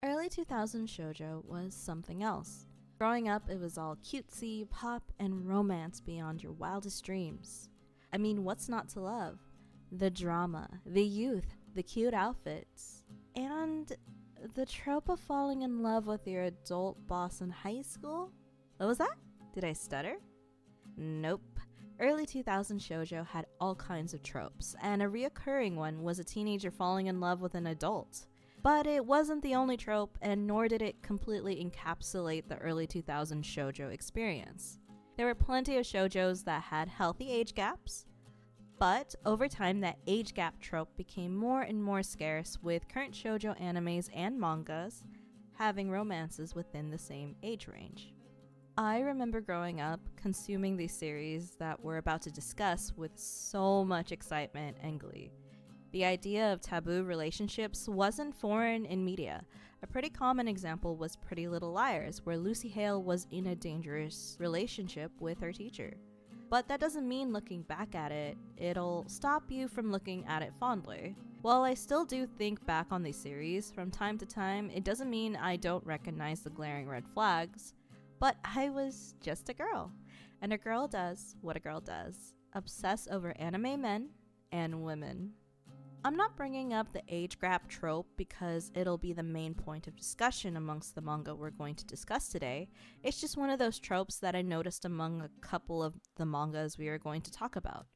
Early 2000s Shoujo was something else. Growing up, it was all cutesy, pop, and romance beyond your wildest dreams. I mean, what's not to love? The drama, the youth, the cute outfits, and the trope of falling in love with your adult boss in high school? What was that? Did I stutter? Nope. Early 2000s Shoujo had all kinds of tropes, and a reoccurring one was a teenager falling in love with an adult. But it wasn't the only trope, and nor did it completely encapsulate the early 2000s shoujo experience. There were plenty of shoujos that had healthy age gaps, but over time that age gap trope became more and more scarce, with current shoujo animes and mangas having romances within the same age range. I remember growing up consuming these series that we're about to discuss with so much excitement and glee. The idea of taboo relationships wasn't foreign in media. A pretty common example was Pretty Little Liars, where Lucy Hale was in a dangerous relationship with her teacher. But that doesn't mean looking back at it, it'll stop you from looking at it fondly. While I still do think back on these series from time to time, it doesn't mean I don't recognize the glaring red flags. But I was just a girl, and a girl does what a girl does: obsess over anime men and women. I'm not bringing up the age gap trope because it'll be the main point of discussion amongst the manga we're going to discuss today. It's just one of those tropes that I noticed among a couple of the mangas we are going to talk about.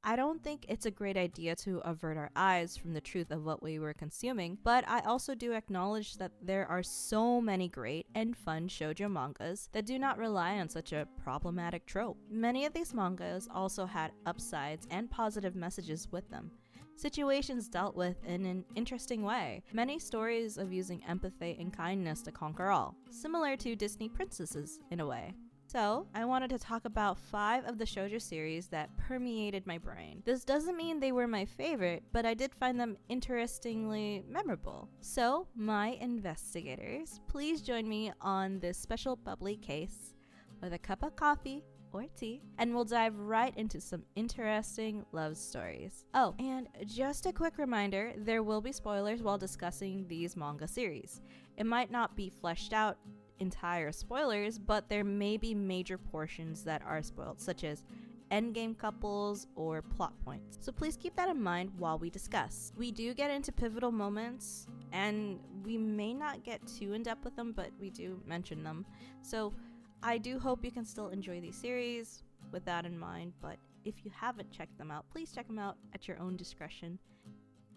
I don't think it's a great idea to avert our eyes from the truth of what we were consuming, but I also do acknowledge that there are so many great and fun shoujo mangas that do not rely on such a problematic trope. Many of these mangas also had upsides and positive messages with them. Situations dealt with in an interesting way. Many stories of using empathy and kindness to conquer all, similar to Disney princesses in a way. So, I wanted to talk about 5 of the shoujo series that permeated my brain. This doesn't mean they were my favorite, but I did find them interestingly memorable. So, my investigators, please join me on this special bubbly case with a cup of coffee or tea, and we'll dive right into some interesting love stories. Oh, and just a quick reminder, there will be spoilers while discussing these manga series. It might not be fleshed out entire spoilers, but there may be major portions that are spoiled, such as endgame couples or plot points. So please keep that in mind while we discuss. We do get into pivotal moments, and we may not get too in depth with them, but we do mention them. So I do hope you can still enjoy these series with that in mind, but if you haven't checked them out, please check them out at your own discretion.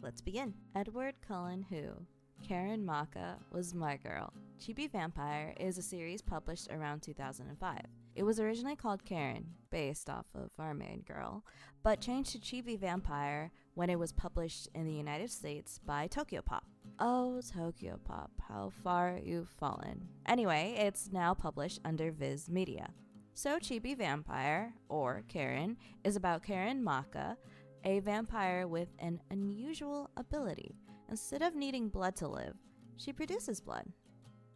Let's begin. Edward Cullen Hu. Karen Maka was my girl. Chibi Vampire is a series published around 2005. It was originally called Karen, based off of our main girl, but changed to Chibi Vampire when it was published in the United States by Tokyopop. Oh, Tokyopop, how far you've fallen. Anyway, it's now published under Viz Media. So Chibi Vampire, or Karen, is about Karen Maka, a vampire with an unusual ability. Instead of needing blood to live, she produces blood.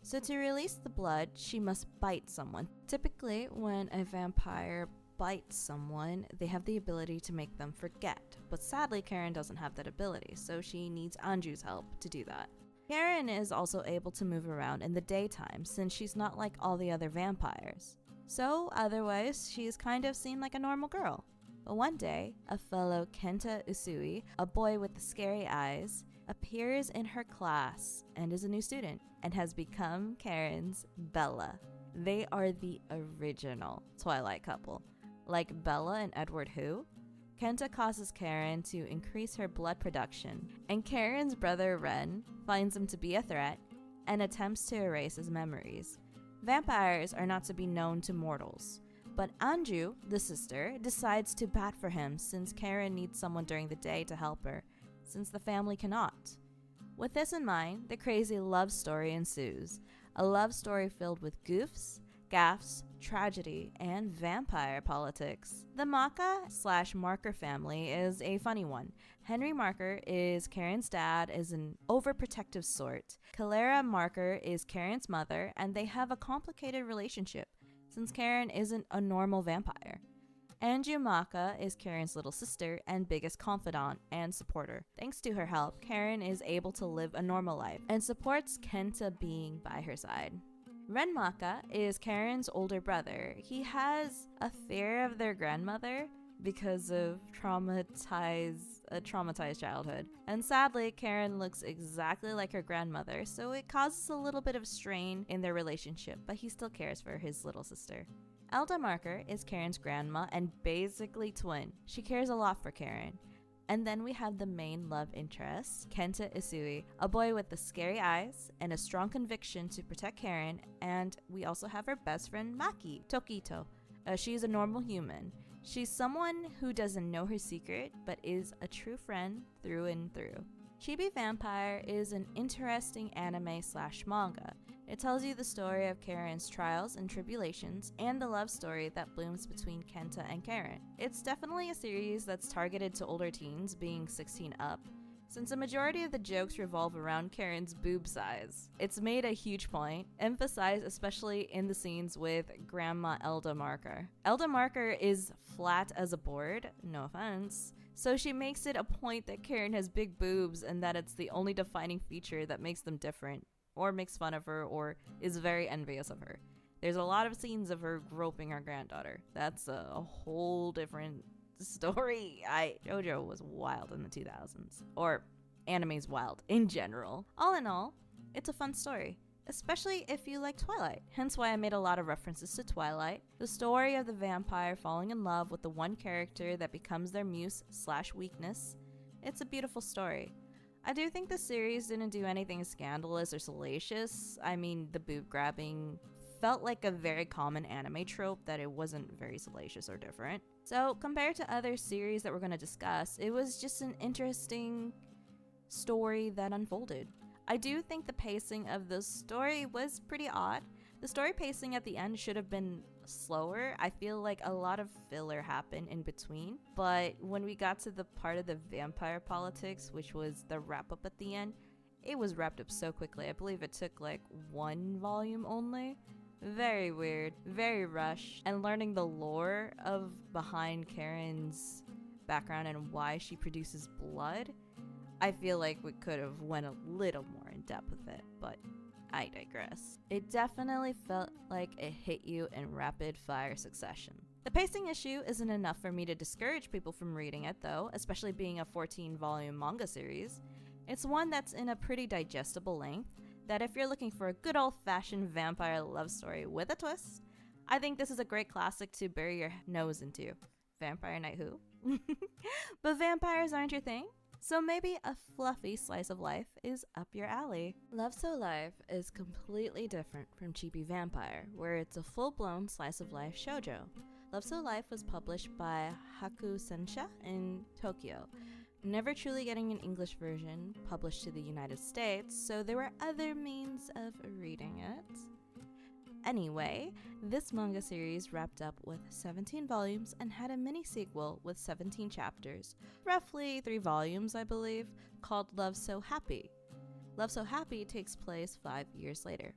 So to release the blood, she must bite someone. Typically, when a vampire bites someone, they have the ability to make them forget. But sadly, Karen doesn't have that ability, so she needs Anju's help to do that. Karen is also able to move around in the daytime, since she's not like all the other vampires. So otherwise, she's kind of seen like a normal girl. But one day, a fellow Kenta Usui, a boy with the scary eyes, appears in her class and is a new student and has become Karen's Bella. They are the original Twilight couple. Like Bella and Edward Hu, Kenta causes Karen to increase her blood production, and Karen's brother Ren finds him to be a threat and attempts to erase his memories. Vampires are not to be known to mortals, but Anju, the sister, decides to bat for him since Karen needs someone during the day to help her, since the family cannot. With this in mind, the crazy love story ensues. A love story filled with goofs, gaffes, tragedy, and vampire politics. The Maka/Marker family is a funny one. Henry Marker is Karen's dad, is an overprotective sort. Clara Marker is Karen's mother, and they have a complicated relationship since Karen isn't a normal vampire. And Yumaka is Karen's little sister and biggest confidant and supporter. Thanks to her help, Karen is able to live a normal life and supports Kenta being by her side. Renmaka is Karen's older brother. He has a fear of their grandmother because of a traumatized childhood. And sadly, Karen looks exactly like her grandmother, so it causes a little bit of strain in their relationship, but he still cares for his little sister. Elda Marker is Karen's grandma and basically twin. She cares a lot for Karen. And then we have the main love interest, Kenta Isui, a boy with the scary eyes and a strong conviction to protect Karen. And we also have her best friend Maki, Tokito. She's a normal human. She's someone who doesn't know her secret, but is a true friend through and through. Chibi Vampire is an interesting anime/manga. It tells you the story of Karen's trials and tribulations and the love story that blooms between Kenta and Karen. It's definitely a series that's targeted to older teens, being 16 up, since a majority of the jokes revolve around Karen's boob size. It's made a huge point, emphasized especially in the scenes with Grandma Elda Marker. Elda Marker is flat as a board, no offense, so she makes it a point that Karen has big boobs and that it's the only defining feature that makes them different, or makes fun of her, or is very envious of her. There's a lot of scenes of her groping her granddaughter. That's a whole different story. JoJo was wild in the 2000s, or anime's wild in general. All in all, it's a fun story, especially if you like Twilight, hence why I made a lot of references to Twilight, the story of the vampire falling in love with the one character that becomes their muse/weakness. It's a beautiful story. I do think the series didn't do anything scandalous or salacious. I mean, the boob grabbing felt like a very common anime trope, that it wasn't very salacious or different. So compared to other series that we're going to discuss, it was just an interesting story that unfolded. I do think the pacing of the story was pretty odd. The story pacing at the end should have been slower. I feel like a lot of filler happened in between, but when we got to the part of the vampire politics, which was the wrap up at the end, it was wrapped up so quickly. I believe it took like 1 volume only. Very weird, very rushed, and learning the lore of behind Karen's background and why she produces blood, I feel like we could have went a little more in depth with it, but I digress. It definitely felt like it hit you in rapid fire succession. The pacing issue isn't enough for me to discourage people from reading it though, especially being a 14-volume manga series. It's one that's in a pretty digestible length, that if you're looking for a good old-fashioned vampire love story with a twist, I think this is a great classic to bury your nose into. Vampire Night who? But vampires aren't your thing? So maybe a fluffy slice of life is up your alley. Love So Life is completely different from Chibi Vampire, where it's a full-blown slice of life shoujo. Love So Life was published by Haku Sensha in Tokyo, never truly getting an English version published to the United States, so there were other means of reading it. Anyway, this manga series wrapped up with 17 volumes and had a mini-sequel with 17 chapters, roughly 3 volumes I believe, called Love So Happy. Love So Happy takes place 5 years later.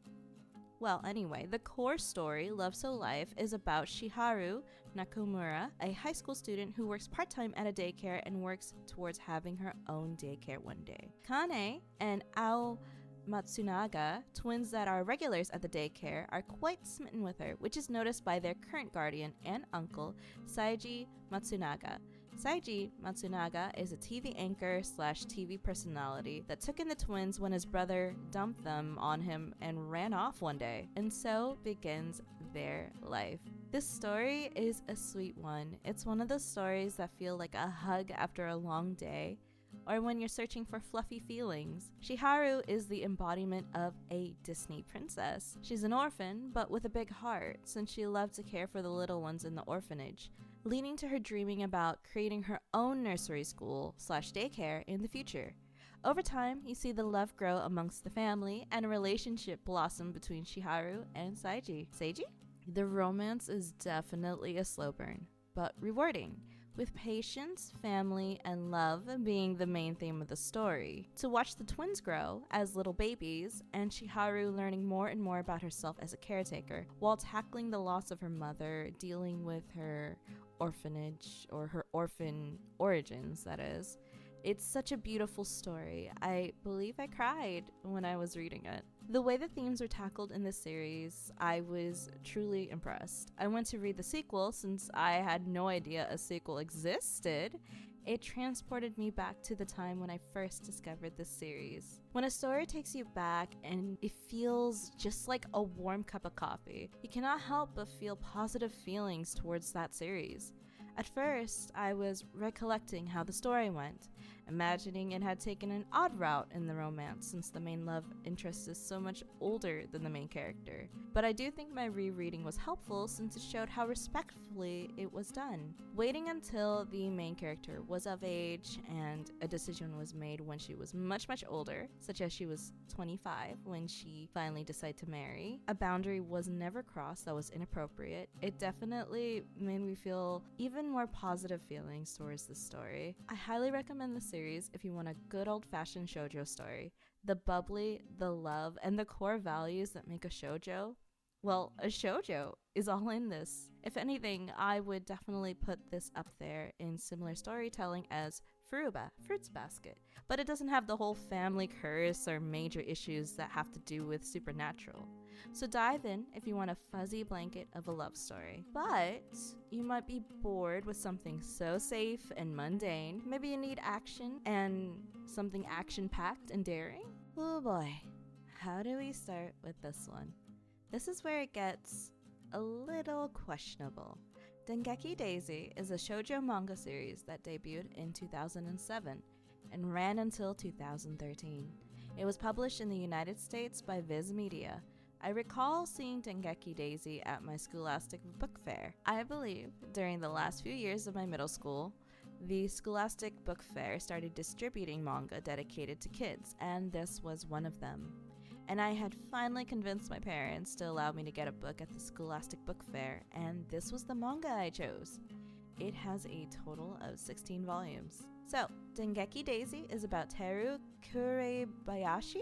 Well, anyway, the core story, Love So Life, is about Shiharu Nakamura, a high school student who works part-time at a daycare and works towards having her own daycare one day. Kane and Ao Matsunaga, twins that are regulars at the daycare, are quite smitten with her, which is noticed by their current guardian and uncle, Saiji Matsunaga. Saiji Matsunaga is a TV anchor/TV personality that took in the twins when his brother dumped them on him and ran off one day. And so begins their life. This story is a sweet one. It's one of those stories that feel like a hug after a long day, or when you're searching for fluffy feelings. Shiharu is the embodiment of a Disney princess. She's an orphan, but with a big heart, since she loved to care for the little ones in the orphanage, leading to her dreaming about creating her own nursery school/daycare in the future. Over time, you see the love grow amongst the family and a relationship blossom between Shiharu and Saiji. Seiji? The romance is definitely a slow burn, but rewarding, with patience, family, and love being the main theme of the story. To watch the twins grow as little babies, and Shiharu learning more and more about herself as a caretaker, while tackling the loss of her mother, dealing with her orphanage, or her orphan origins, that is. It's such a beautiful story. I believe I cried when I was reading it. The way the themes were tackled in this series, I was truly impressed. I went to read the sequel since I had no idea a sequel existed. It transported me back to the time when I first discovered this series. When a story takes you back and it feels just like a warm cup of coffee, you cannot help but feel positive feelings towards that series. At first, I was recollecting how the story went, imagining it had taken an odd route in the romance since the main love interest is so much older than the main character. But I do think my rereading was helpful since it showed how respectfully it was done. Waiting until the main character was of age and a decision was made when she was much older, such as she was 25 when she finally decided to marry. A boundary was never crossed that was inappropriate. It definitely made me feel even more positive feelings towards the story. I highly recommend the series if you want a good old-fashioned shoujo story. The bubbly, the love, and the core values that make a shoujo, well, a shoujo is all in this. If anything, I would definitely put this up there in similar storytelling as Furuba, Fruits Basket, but it doesn't have the whole family curse or major issues that have to do with supernatural. So dive in if you want a fuzzy blanket of a love story. But you might be bored with something so safe and mundane. Maybe you need action and something action-packed and daring. Oh boy, how do we start with this one? This is where it gets a little questionable. Dengeki Daisy is a shoujo manga series that debuted in 2007 and ran until 2013. It was published in the United States by Viz Media. I recall seeing Dengeki Daisy at my Scholastic Book Fair. I believe during the last few years of my middle school, the Scholastic Book Fair started distributing manga dedicated to kids, and this was one of them. And I had finally convinced my parents to allow me to get a book at the Scholastic Book Fair, and this was the manga I chose. It has a total of 16 volumes. So, Dengeki Daisy is about Teru Kurebayashi.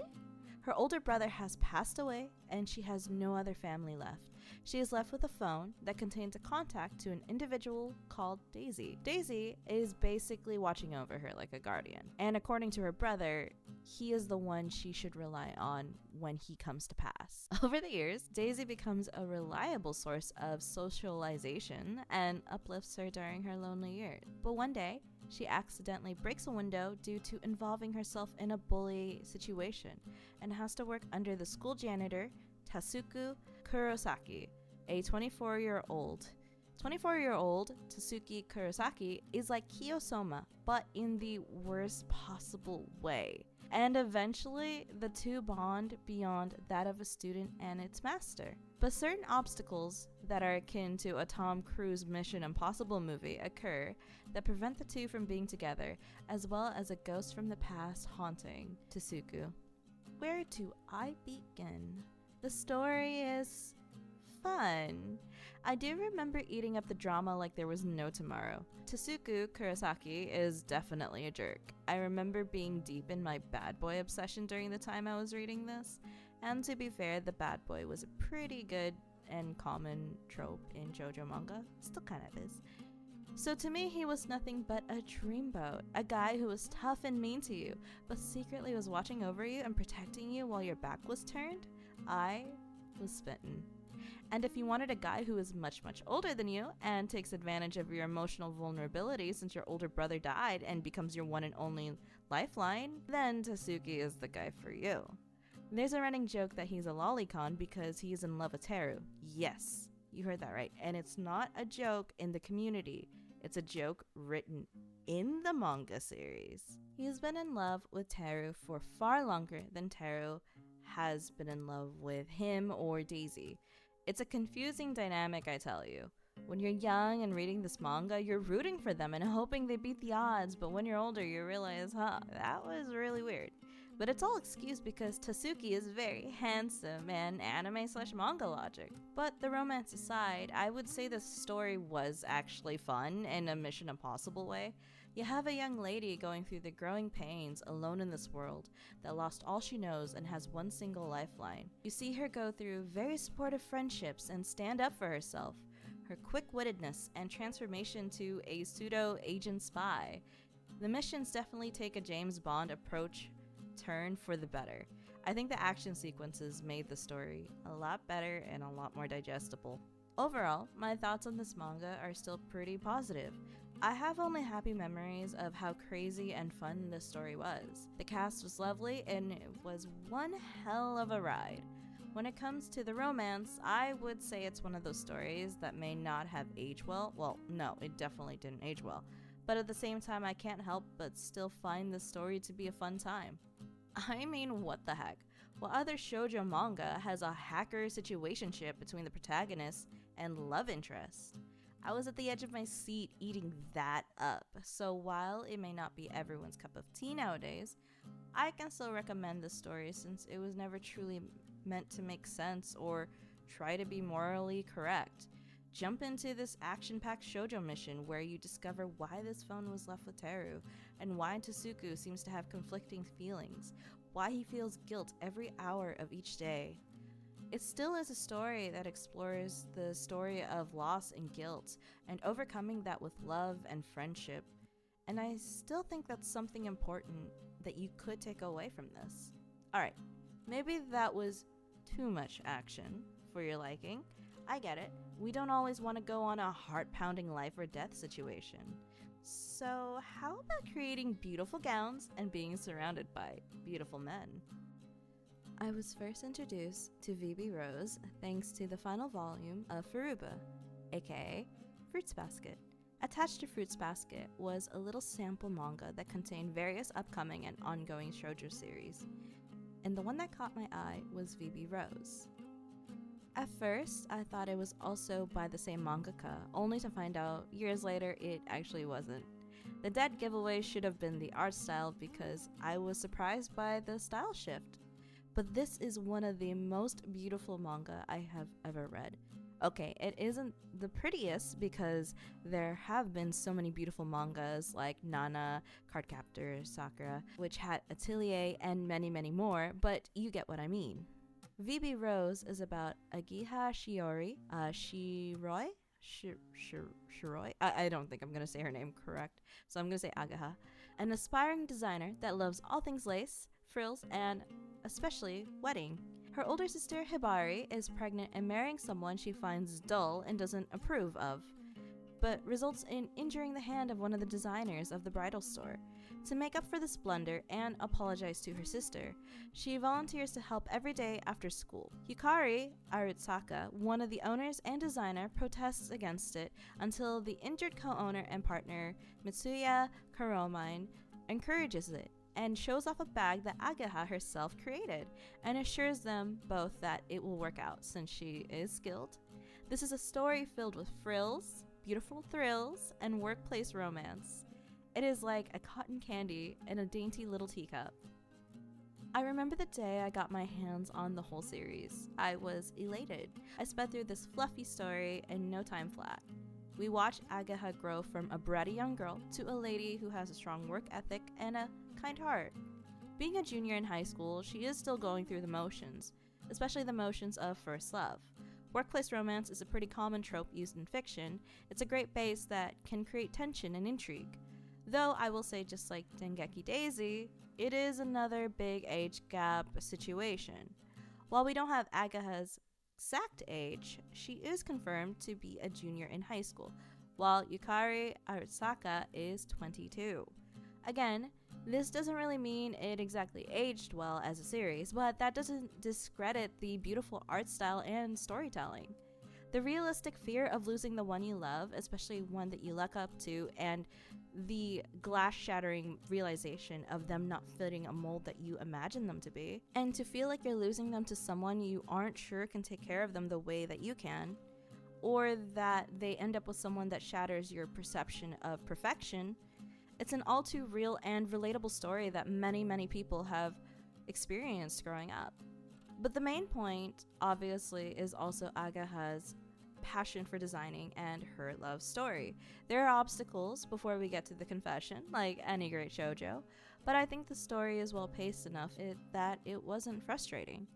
Her older brother has passed away, and she has no other family left. She is left with a phone that contains a contact to an individual called Daisy. Daisy is basically watching over her like a guardian, and according to her brother, he is the one she should rely on when he comes to pass. Over the years, Daisy becomes a reliable source of socialization and uplifts her during her lonely years. But one day, she accidentally breaks a window due to involving herself in a bully situation and has to work under the school janitor, Tasuku Kurosaki, a 24-year-old. 24-year-old Tasuki Kurosaki is like Kiyosoma, but in the worst possible way. And eventually, the two bond beyond that of a student and its master. But certain obstacles that are akin to a Tom Cruise Mission Impossible movie occur that prevent the two from being together, as well as a ghost from the past haunting Tasuku. Where do I begin? The story is fun. I do remember eating up the drama like there was no tomorrow. Tasuku Kurosaki is definitely a jerk. I remember being deep in my bad boy obsession during the time I was reading this, and to be fair, the bad boy was a pretty good and common trope in shoujo manga. Still kind of is. So to me, he was nothing but a dreamboat, a guy who was tough and mean to you, but secretly was watching over you and protecting you while your back was turned. I was smitten. And if you wanted a guy who is much older than you and takes advantage of your emotional vulnerability since your older brother died and becomes your one and only lifeline, then Tasuki is the guy for you. There's a running joke that he's a lolicon because he's in love with Teru. Yes, you heard that right. And it's not a joke in the community. It's a joke written in the manga series. He's been in love with Teru for far longer than Teru has been in love with him or Daisy. It's a confusing dynamic, I tell you. When you're young and reading this manga, you're rooting for them and hoping they beat the odds, but when you're older, you realize, that was really weird. But it's all excused because Tasuki is very handsome and anime/manga logic. But the romance aside, I would say the story was actually fun in a Mission Impossible way. You have a young lady going through the growing pains alone in this world that lost all she knows and has one single lifeline. You see her go through very supportive friendships and stand up for herself. her quick-wittedness and transformation to a pseudo-agent spy. The missions definitely take a James Bond approach turn for the better. I think the action sequences made the story a lot better and a lot more digestible. Overall, my thoughts on this manga are still pretty positive. I have only happy memories of how crazy and fun this story was. The cast was lovely and it was one hell of a ride. When it comes to the romance, I would say it's one of those stories that may not have aged well. Well, no, it definitely didn't age well. But at the same time, I can't help but still find the story to be a fun time. I mean, what the heck? What other shoujo manga has a hacker situationship between the protagonist and love interest? I was at the edge of my seat eating that up, so while it may not be everyone's cup of tea nowadays, I can still recommend this story since it was never truly meant to make sense or try to be morally correct. Jump into this action-packed shoujo mission where you discover why this phone was left with Teru, and why Tasuku seems to have conflicting feelings, why he feels guilt every hour of each day. It still is a story that explores the story of loss and guilt, and overcoming that with love and friendship. And I still think that's something important that you could take away from this. Alright, maybe that was too much action for your liking. I get it. We don't always want to go on a heart-pounding life or death situation. So how about creating beautiful gowns and being surrounded by beautiful men? I was first introduced to VB Rose thanks to the final volume of Furuba, aka Fruits Basket. Attached to Fruits Basket was a little sample manga that contained various upcoming and ongoing shoujo series, and the one that caught my eye was VB Rose. At first, I thought it was also by the same mangaka, only to find out years later it actually wasn't. The dead giveaway should have been the art style because I was surprised by the style shift. But this is one of the most beautiful manga I have ever read. Okay, it isn't the prettiest because there have been so many beautiful mangas like Nana, Cardcaptor, Sakura, which had Atelier and many, many more, but you get what I mean. VB Rose is about Agiha Shiroi? I don't think I'm going to say her name correct, so I'm going to say Agaha, an aspiring designer that loves all things lace, frills, and especially wedding. Her older sister Hibari is pregnant and marrying someone she finds dull and doesn't approve of, but results in injuring the hand of one of the designers of the bridal store. To make up for this blunder and apologize to her sister, she volunteers to help every day after school. Yukari Aritsaka, one of the owners and designer, protests against it until the injured co-owner and partner Mitsuya Karomine encourages it and shows off a bag that Agaha herself created and assures them both that it will work out since she is skilled. This is a story filled with frills, beautiful thrills, and workplace romance. It is like a cotton candy in a dainty little teacup. I remember the day I got my hands on the whole series. I was elated. I sped through this fluffy story in no time flat. We watched Agaha grow from a bratty young girl to a lady who has a strong work ethic and a kind heart. Being a junior in high school, she is still going through the motions, especially the motions of first love. Workplace romance is a pretty common trope used in fiction. It's a great base that can create tension and intrigue. Though I will say, just like Dengeki Daisy, it is another big age gap situation. While we don't have Agaha's exact age, she is confirmed to be a junior in high school, while Yukari Aritsaka is 22. Again, this doesn't really mean it exactly aged well as a series, but that doesn't discredit the beautiful art style and storytelling. The realistic fear of losing the one you love, especially one that you look up to, and the glass-shattering realization of them not fitting a mold that you imagine them to be, and to feel like you're losing them to someone you aren't sure can take care of them the way that you can, or that they end up with someone that shatters your perception of perfection. It's an all too real and relatable story that many, many people have experienced growing up. But the main point, obviously, is also Agaha's passion for designing and her love story. There are obstacles before we get to the confession, like any great shoujo, but I think the story is well paced enough that it wasn't frustrating.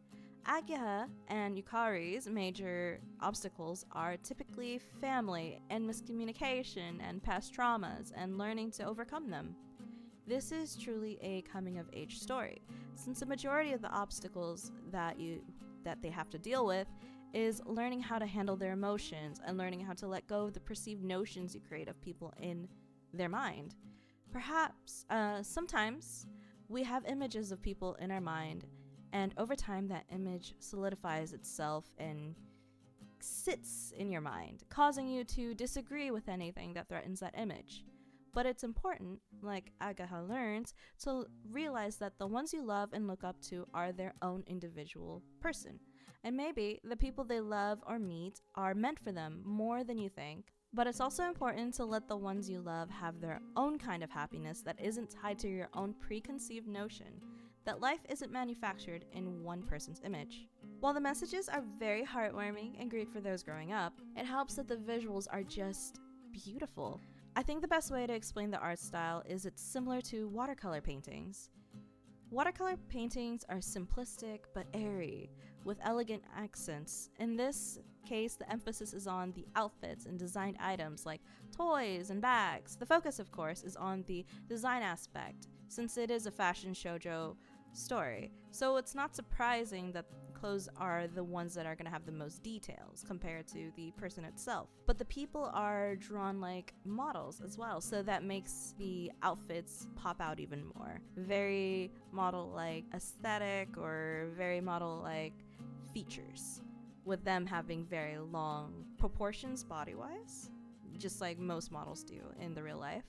Ageha and Yukari's major obstacles are typically family and miscommunication and past traumas and learning to overcome them. This is truly a coming-of-age story, since the majority of the obstacles that they have to deal with is learning how to handle their emotions and learning how to let go of the perceived notions you create of people in their mind. Perhaps, sometimes, we have images of people in our mind, and over time that image solidifies itself and sits in your mind, causing you to disagree with anything that threatens that image. But it's important, like Agaha learns, to realize that the ones you love and look up to are their own individual person. And maybe the people they love or meet are meant for them more than you think. But it's also important to let the ones you love have their own kind of happiness that isn't tied to your own preconceived notion, that life isn't manufactured in one person's image. While the messages are very heartwarming and great for those growing up, it helps that the visuals are just beautiful. I think the best way to explain the art style is it's similar to watercolor paintings. Watercolor paintings are simplistic but airy, with elegant accents. In this case, the emphasis is on the outfits and designed items like toys and bags. The focus, of course, is on the design aspect, since it is a fashion shoujo story. So it's not surprising that clothes are the ones that are going to have the most details compared to the person itself. But the people are drawn like models as well, so that makes the outfits pop out even more. Very model-like aesthetic or very model-like features, with them having very long proportions body-wise, just like most models do in the real life.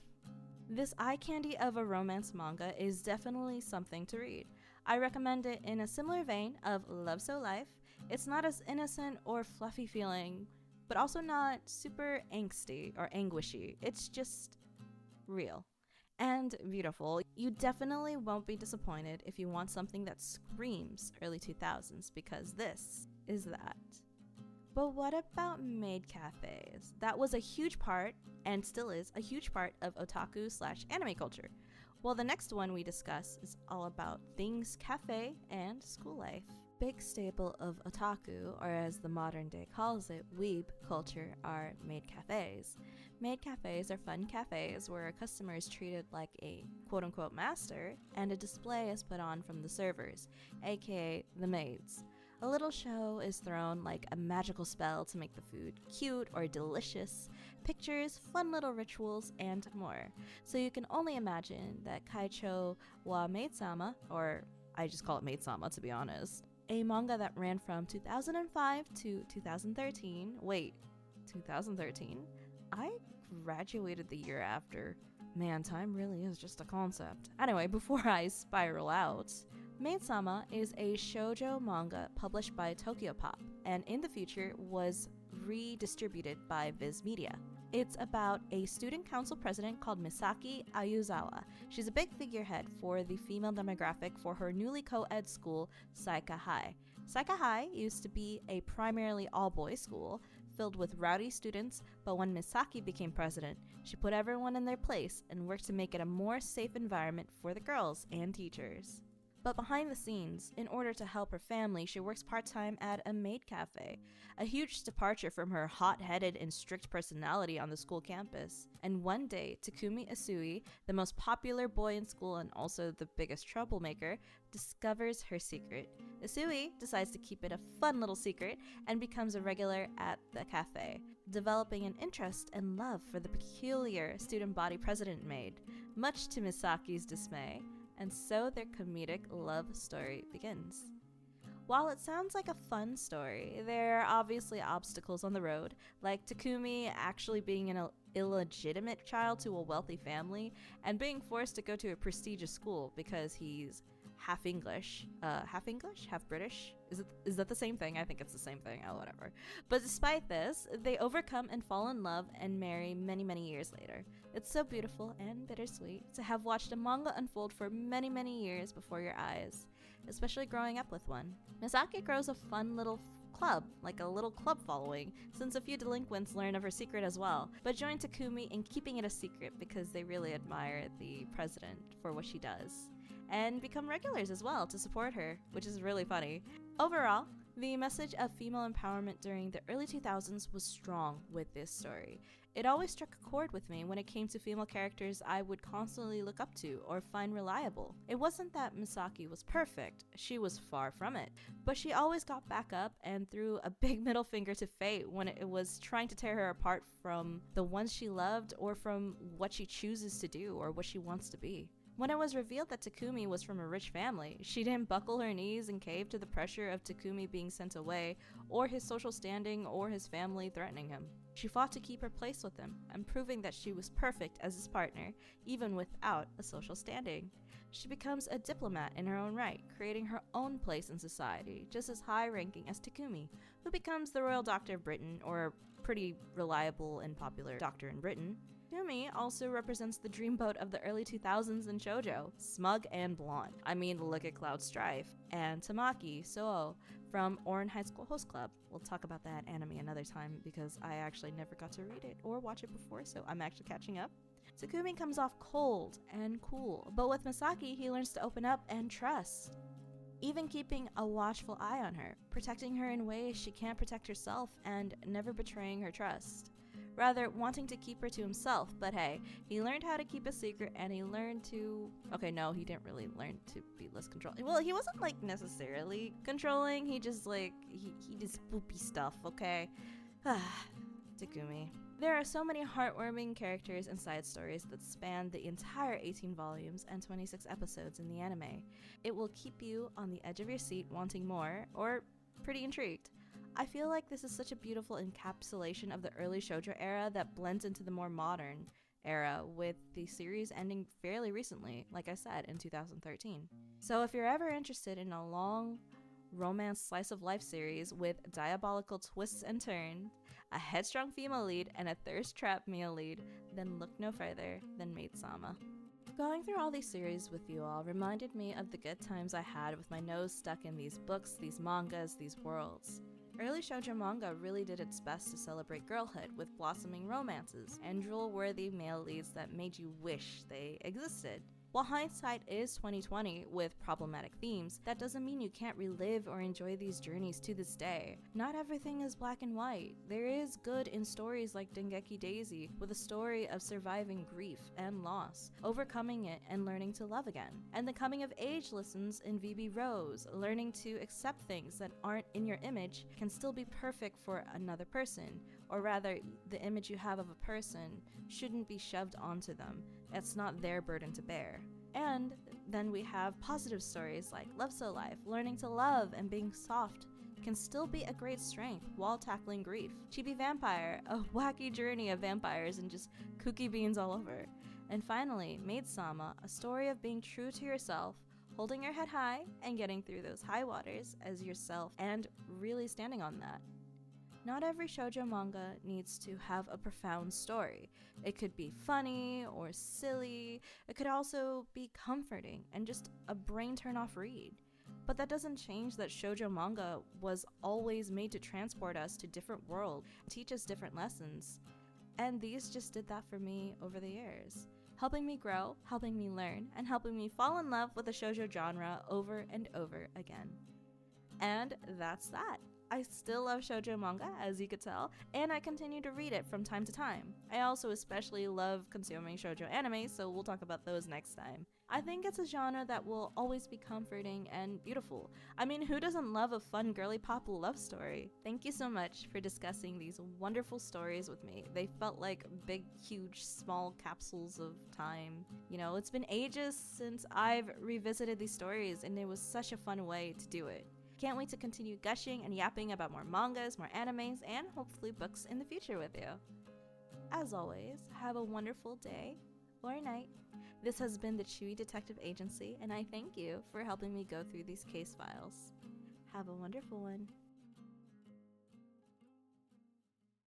This eye candy of a romance manga is definitely something to read. I recommend it in a similar vein of Love So Life. It's not as innocent or fluffy feeling, but also not super angsty or anguishy. It's just real and beautiful. You definitely won't be disappointed if you want something that screams early 2000s, because this is that. But what about maid cafes? That was a huge part, and still is, a huge part of otaku/anime culture. Well, the next one we discuss is all about things cafe and school life. Big staple of otaku, or as the modern day calls it, weeb culture, are maid cafes. Maid cafes are fun cafes where a customer is treated like a quote-unquote master, and a display is put on from the servers, aka the maids. A little show is thrown, like a magical spell to make the food cute or delicious, pictures, fun little rituals, and more. So you can only imagine that Kaichou Wa Maid-Sama, or I just call it Maid-Sama to be honest, a manga that ran from 2005 to 2013. Wait, 2013? I graduated the year after. Man, time really is just a concept. Anyway, before I spiral out, Maid-Sama is a shoujo manga published by Tokyopop, and in the future was redistributed by Viz Media. It's about a student council president called Misaki Ayuzawa. She's a big figurehead for the female demographic for her newly co-ed school, Saika High. Saika High used to be a primarily all-boys school filled with rowdy students, but when Misaki became president, she put everyone in their place and worked to make it a more safe environment for the girls and teachers. But behind the scenes, in order to help her family, she works part-time at a maid cafe, a huge departure from her hot-headed and strict personality on the school campus. And one day, Takumi Asui, the most popular boy in school and also the biggest troublemaker, discovers her secret. Asui decides to keep it a fun little secret and becomes a regular at the cafe, developing an interest and love for the peculiar student body president maid, much to Misaki's dismay. And so their comedic love story begins. While it sounds like a fun story, there are obviously obstacles on the road, like Takumi actually being an illegitimate child to a wealthy family and being forced to go to a prestigious school because he's half English, half British. Is that the same thing? I think it's the same thing. Oh, whatever. But despite this, they overcome and fall in love and marry many, many years later. It's so beautiful and bittersweet to have watched a manga unfold for many, many years before your eyes, especially growing up with one. Misaki grows a fun little club, like a little club following, since a few delinquents learn of her secret as well, but join Takumi in keeping it a secret because they really admire the president for what she does. and become regulars as well to support her, which is really funny. Overall, the message of female empowerment during the early 2000s was strong with this story. It always struck a chord with me when it came to female characters I would constantly look up to or find reliable. It wasn't that Misaki was perfect, she was far from it, but she always got back up and threw a big middle finger to fate when it was trying to tear her apart from the ones she loved or from what she chooses to do or what she wants to be. When it was revealed that Takumi was from a rich family, she didn't buckle her knees and cave to the pressure of Takumi being sent away, or his social standing, or his family threatening him. She fought to keep her place with him, and proving that she was perfect as his partner, even without a social standing. She becomes a diplomat in her own right, creating her own place in society, just as high-ranking as Takumi, who becomes the Royal Doctor of Britain, or a pretty reliable and popular doctor in Britain. Takumi also represents the dreamboat of the early 2000s in shoujo, smug and blonde. I mean, look at Cloud Strife. And Tamaki Soo from Ouran High School Host Club. We'll talk about that anime another time because I actually never got to read it or watch it before, so I'm actually catching up. Takumi comes off cold and cool, but with Misaki, he learns to open up and trust. Even keeping a watchful eye on her, protecting her in ways she can't protect herself, and never betraying her trust. Rather, wanting to keep her to himself, but hey, he learned how to keep a secret and he learned to... Okay, no, he didn't really learn to be less controlling. Well, he wasn't, like, necessarily controlling, he just, like, he did spoopy stuff, okay? Takumi. There are so many heartwarming characters and side stories that span the entire 18 volumes and 26 episodes in the anime. It will keep you on the edge of your seat wanting more, or pretty intrigued. I feel like this is such a beautiful encapsulation of the early shoujo era that blends into the more modern era, with the series ending fairly recently, like I said, in 2013. So if you're ever interested in a long romance slice of life series with diabolical twists and turns, a headstrong female lead, and a thirst trap male lead, then look no further than Maid-Sama. Going through all these series with you all reminded me of the good times I had with my nose stuck in these books, these mangas, these worlds. Early shoujo manga really did its best to celebrate girlhood with blossoming romances and drool-worthy male leads that made you wish they existed. While hindsight is 2020 with problematic themes, that doesn't mean you can't relive or enjoy these journeys to this day. Not everything is black and white. There is good in stories like Dengeki Daisy, with a story of surviving grief and loss, overcoming it and learning to love again. And the coming of age lessons in VB Rose, learning to accept things that aren't in your image can still be perfect for another person, or rather, the image you have of a person shouldn't be shoved onto them. It's not their burden to bear. And then we have positive stories like Love So Life, learning to love and being soft can still be a great strength while tackling grief. Chibi Vampire, a wacky journey of vampires and just kooky beans all over. And finally, Maid-Sama, a story of being true to yourself, holding your head high and getting through those high waters as yourself and really standing on that. Not every shoujo manga needs to have a profound story. It could be funny or silly. It could also be comforting and just a brain turn-off read. But that doesn't change that shoujo manga was always made to transport us to different worlds, teach us different lessons. And these just did that for me over the years, helping me grow, helping me learn, and helping me fall in love with the shoujo genre over and over again. And that's that. I still love shoujo manga, as you could tell, and I continue to read it from time to time. I also especially love consuming shoujo anime, so we'll talk about those next time. I think it's a genre that will always be comforting and beautiful. I mean, who doesn't love a fun girly pop love story? Thank you so much for discussing these wonderful stories with me. They felt like big, huge, small capsules of time. You know, it's been ages since I've revisited these stories, and it was such a fun way to do it. Can't wait to continue gushing and yapping about more mangas, more animes, and hopefully books in the future with you. As always, have a wonderful day or night. This has been the Chewy Detective Agency, and I thank you for helping me go through these case files. Have a wonderful one.